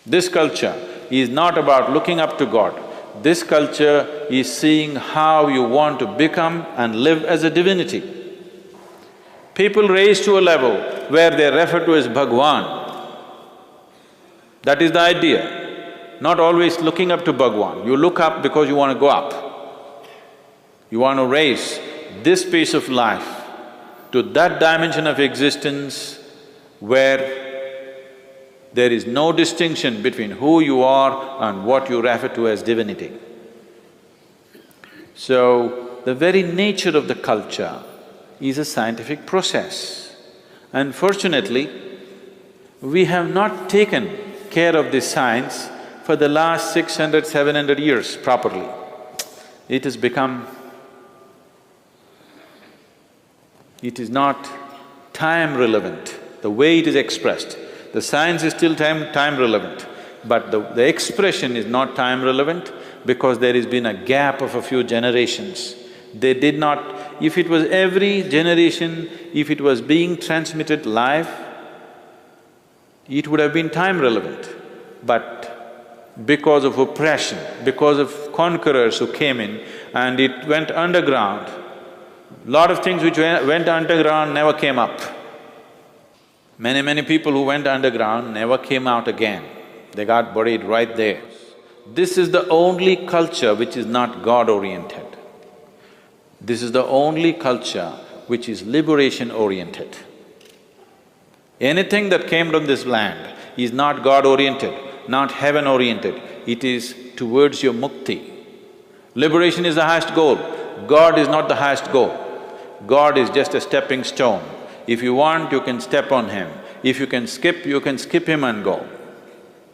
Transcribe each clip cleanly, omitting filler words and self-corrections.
This culture is not about looking up to God. This culture is seeing how you want to become and live as a divinity. People raised to a level where they refer to as Bhagwan. That is the idea. Not always looking up to Bhagwan. You look up because you want to go up. You want to raise this piece of life to that dimension of existence where there is no distinction between who you are and what you refer to as divinity. So, the very nature of the culture is a scientific process. Unfortunately, we have not taken care of this science for the last 600, 700 years properly. It has become… it is not time relevant, the way it is expressed. The science is still time relevant, but the expression is not time relevant because there has been a gap of a few generations. They did not… if it was every generation, if it was being transmitted live, it would have been time relevant. But because of oppression, because of conquerors who came in and it went underground, lot of things which went underground never came up. Many people who went underground never came out again. They got buried right there. This is the only culture which is not God-oriented. This is the only culture which is liberation-oriented. Anything that came from this land is not God-oriented, not heaven-oriented, it is towards your mukti. Liberation is the highest goal, God is not the highest goal. God is just a stepping stone. If you want, you can step on Him. If you can skip Him and go.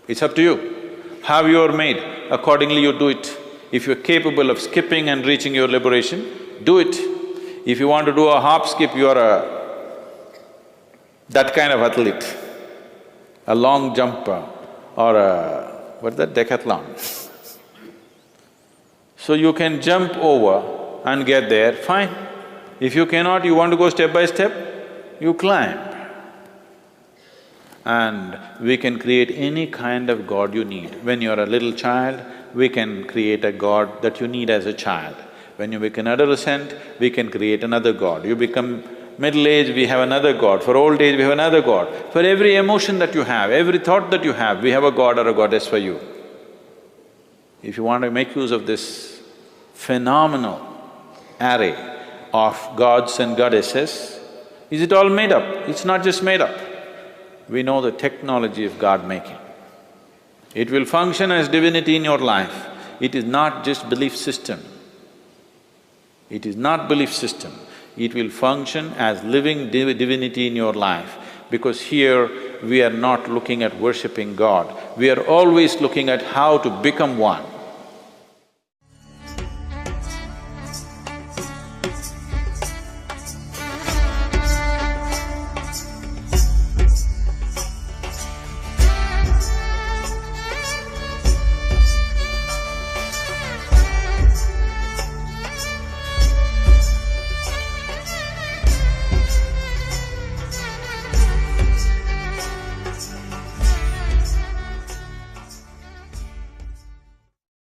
It's up to you. How you are made, accordingly you do it. If you're capable of skipping and reaching your liberation, do it. If you want to do a hop skip, you are that kind of athlete, a long jumper or what's that, decathlon. So you can jump over and get there, fine. If you cannot, you want to go step by step, you climb. And we can create any kind of God you need. When you're a little child, we can create a God that you need as a child. When you become adolescent, we can create another God. You become middle age, we have another God. For old age, we have another God. For every emotion that you have, every thought that you have, we have a God or a goddess for you. If you want to make use of this phenomenal array of gods and goddesses, is it all made up? It's not just made up. We know the technology of God-making. It will function as divinity in your life. It is not just belief system. It is not belief system. It will function as living divinity in your life, because here we are not looking at worshipping God, we are always looking at how to become one.